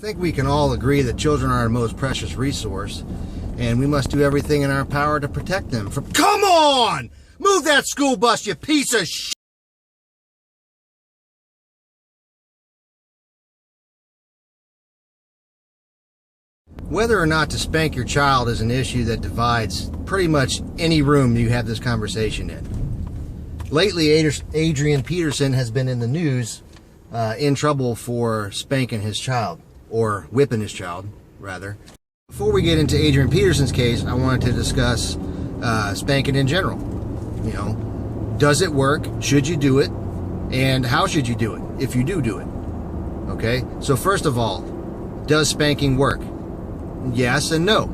think we can all agree that children are our most precious resource, and we must do everything in our power to protect them from— Come on! Move that school bus, you piece of shit! Whether or not to spank your child is an issue that divides pretty much any room you have this conversation in. Lately, Adrian Peterson has been in the news in trouble for spanking his child, or whipping his child, rather. Before we get into Adrian Peterson's case, I wanted to discuss spanking in general. You know, does it work? Should you do it? And how should you do it, if you do it? Okay, so first of all, does spanking work? Yes and no.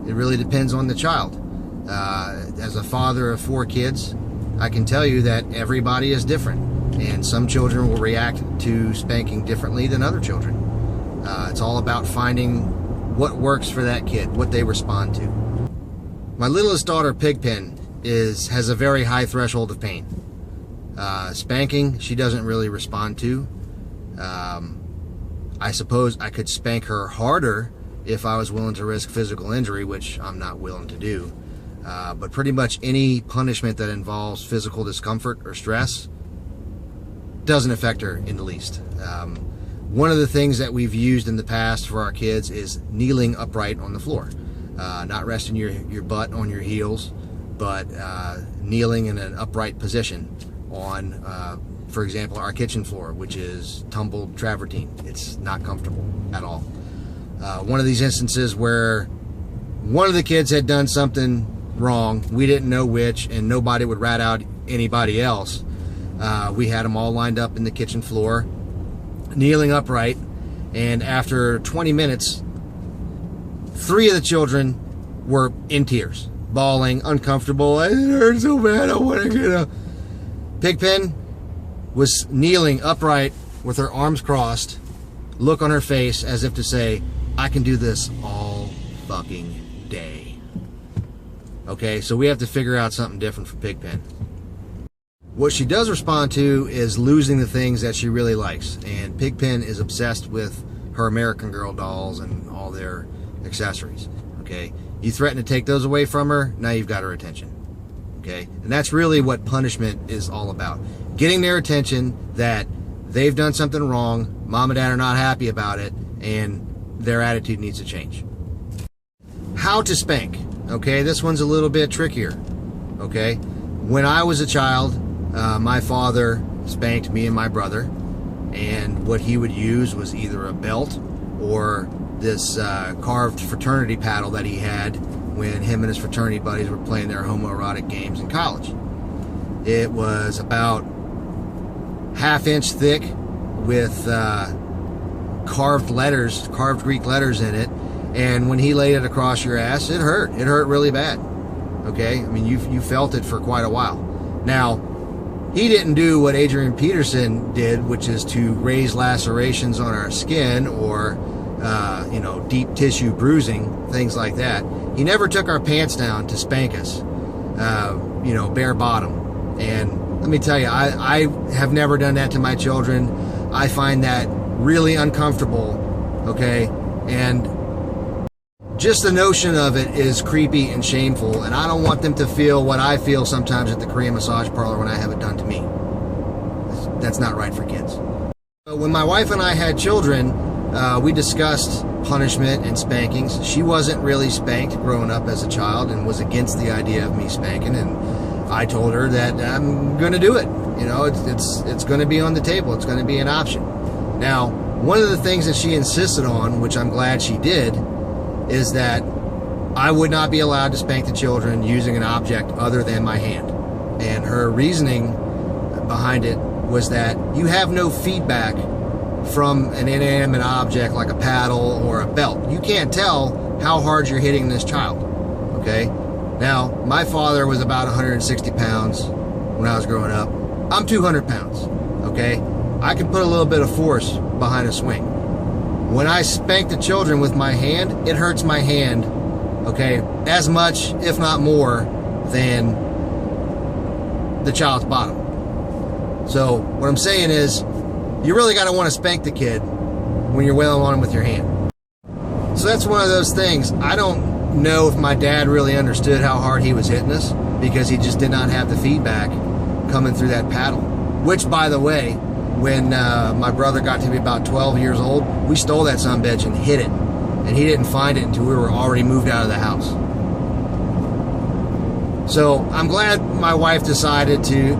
It really depends on the child. As a father of 4 kids, I can tell you that everybody is different, and some children will react to spanking differently than other children. It's all about finding what works for that kid, what they respond to. My littlest daughter, Pigpen, has a very high threshold of pain. Spanking, she doesn't really respond to. I suppose I could spank her harder if I was willing to risk physical injury, which I'm not willing to do. But pretty much any punishment that involves physical discomfort or stress doesn't affect her in the least. One of the things that we've used in the past for our kids is kneeling upright on the floor. Not resting your butt on your heels, but kneeling in an upright position on, for example, our kitchen floor, which is tumbled travertine. It's not comfortable at all. One of these instances where one of the kids had done something wrong, we didn't know which, and nobody would rat out anybody else. We had them all lined up in the kitchen floor, kneeling upright, and after 20 minutes, 3 of the children were in tears, bawling, uncomfortable. It hurts so bad, I want to get up. Pigpen was kneeling upright with her arms crossed, look on her face as if to say, I can do this all fucking day. Okay, so we have to figure out something different for Pigpen. What she does respond to is losing the things that she really likes, and Pigpen is obsessed with her American Girl dolls and all their accessories. Okay, you threaten to take those away from her, now you've got her attention. Okay, and that's really what punishment is all about. Getting their attention that they've done something wrong, mom and dad are not happy about it, and their attitude needs to change. How to spank. Okay, this one's a little bit trickier. Okay, when I was a child, my father spanked me and my brother, and what he would use was either a belt or this carved fraternity paddle that he had when him and his fraternity buddies were playing their homoerotic games in college. It was about ½ inch thick with carved Greek letters in it, and when he laid it across your ass, it hurt really bad. Okay, I mean, you felt it for quite a while. Now, he didn't do what Adrian Peterson did, which is to raise lacerations on our skin or you know, deep tissue bruising, things like that. He never took our pants down to spank us, you know, bare bottom. And let me tell you, I have never done that to my children. I find that really uncomfortable, okay? And just the notion of it is creepy and shameful, and I don't want them to feel what I feel sometimes at the Korean massage parlor when I have it done to me. That's not right for kids. When my wife and I had children, we discussed punishment and spankings. She wasn't really spanked growing up as a child and was against the idea of me spanking, and I told her that I'm going to do it. You know, it's going to be on the table. It's going to be an option. Now, one of the things that she insisted on, which I'm glad she did, is that I would not be allowed to spank the children using an object other than my hand. And her reasoning behind it was that you have no feedback from an inanimate object like a paddle or a belt. You can't tell how hard you're hitting this child. Okay? Now, my father was about 160 pounds when I was growing up. I'm 200 pounds. Okay? I can put a little bit of force behind a swing. When I spank the children with my hand, it hurts my hand, okay, as much, if not more, than the child's bottom. So what I'm saying is, you really got to want to spank the kid, when you're wailing on them with your hand. So that's one of those things. I don't know if my dad really understood how hard he was hitting us, because he just did not have the feedback coming through that paddle. Which, by the way, when my brother got to be about 12 years old, we stole that sumbitch and hid it. And he didn't find it until we were already moved out of the house. So I'm glad my wife decided to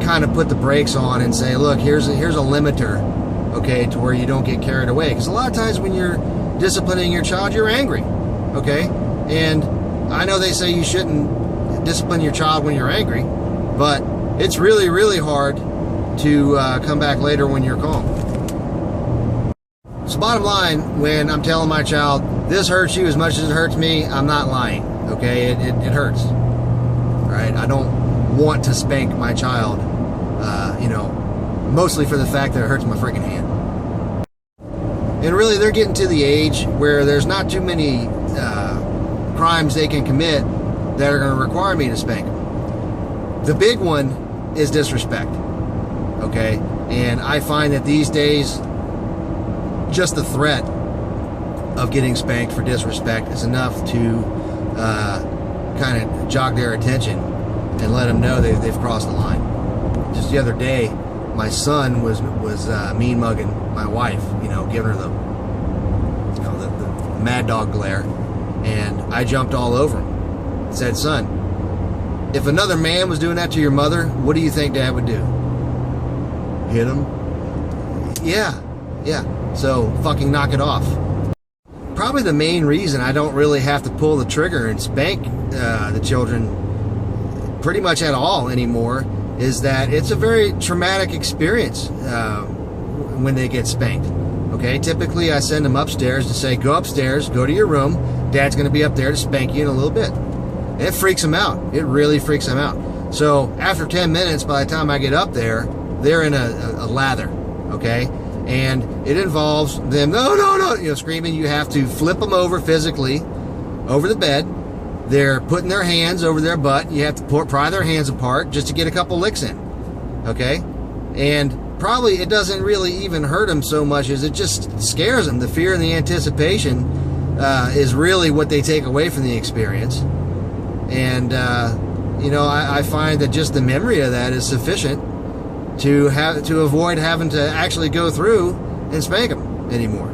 kind of put the brakes on and say, look, here's a limiter, okay, to where you don't get carried away. Because a lot of times when you're disciplining your child, you're angry, okay? And I know they say you shouldn't discipline your child when you're angry, but it's really, really hard to come back later when you're calm. So bottom line, when I'm telling my child, this hurts you as much as it hurts me, I'm not lying, okay? It hurts, right? I don't want to spank my child, mostly for the fact that it hurts my freaking hand. And really, they're getting to the age where there's not too many crimes they can commit that are going to require me to spank them. The big one is disrespect, okay? And I find that these days, just the threat of getting spanked for disrespect is enough to kind of jog their attention and let them know they've crossed the line. Just the other day, my son was mean mugging my wife, giving her the mad dog glare, and I jumped all over him. Said, son, if another man was doing that to your mother, what do you think Dad would do? Hit him? Yeah. So fucking knock it off. Probably the main reason I don't really have to pull the trigger and spank the children pretty much at all anymore is that it's a very traumatic experience when they get spanked. Okay, typically I send them upstairs to say, go upstairs, go to your room, Dad's going to be up there to spank you in a little bit. And it freaks them out. It really freaks them out. So after 10 minutes, by the time I get up there, they're in a lather, okay? And it involves them, no, screaming. You have to flip them over physically over the bed. They're putting their hands over their butt. You have to pry their hands apart just to get a couple licks in, okay? And probably it doesn't really even hurt them so much as it just scares them. The fear and the anticipation is really what they take away from the experience. And, I find that just the memory of that is sufficient to avoid having to actually go through and spank them anymore.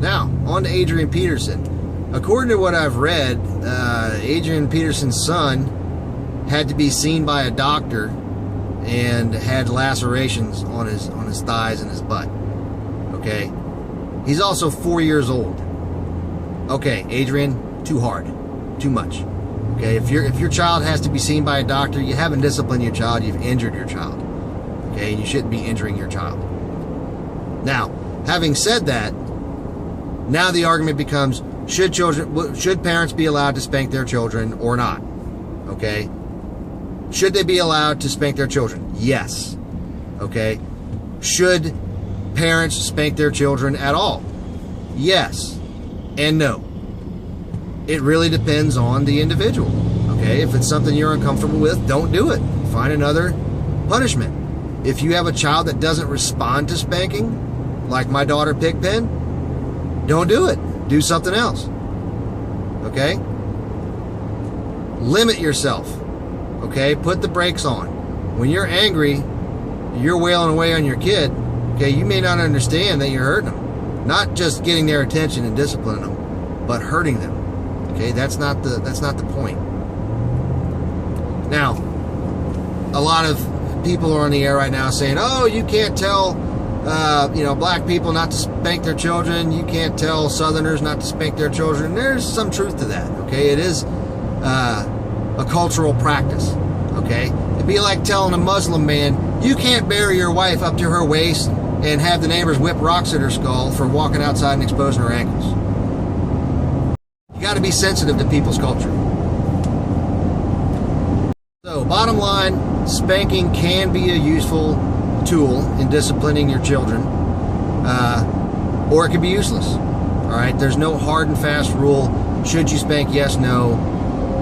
Now, on to Adrian Peterson. According to what I've read, Adrian Peterson's son had to be seen by a doctor and had lacerations on his thighs and his butt. Okay? He's also 4 years old. Okay, Adrian, too hard. Too much. Okay, if your child has to be seen by a doctor, you haven't disciplined your child, you've injured your child. Okay, and you shouldn't be injuring your child. Now, having said that, now the argument becomes, should parents be allowed to spank their children or not? Okay? Should they be allowed to spank their children? Yes. Okay? Should parents spank their children at all? Yes and no. It really depends on the individual. Okay? If it's something you're uncomfortable with, don't do it. Find another punishment. If you have a child that doesn't respond to spanking, like my daughter Pigpen, don't do it. Do something else. Okay? Limit yourself. Okay? Put the brakes on. When you're angry, you're wailing away on your kid. Okay? You may not understand that you're hurting them. Not just getting their attention and disciplining them, but hurting them. Okay? That's not the point. Now, a lot of people are on the air right now saying, oh, you can't tell black people not to spank their children. You can't tell Southerners not to spank their children. There's some truth to that, okay? It is a cultural practice, okay? It'd be like telling a Muslim man, you can't bury your wife up to her waist and have the neighbors whip rocks at her skull for walking outside and exposing her ankles. You got to be sensitive to people's culture. So, bottom line, spanking can be a useful tool in disciplining your children, or it could be useless. All right, there's no hard and fast rule. Should you spank? Yes, no.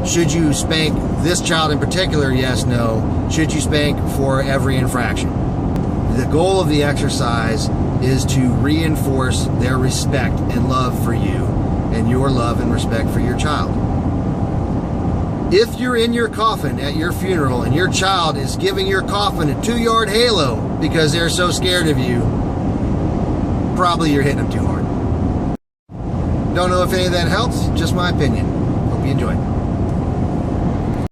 Should you spank this child in particular? Yes, no. Should you spank for every infraction? The goal of the exercise is to reinforce their respect and love for you and your love and respect for your child. If you're in your coffin at your funeral and your child is giving your coffin a 2-yard halo because they're so scared of you, probably you're hitting them too hard. Don't know if any of that helps, just my opinion. Hope you enjoyed.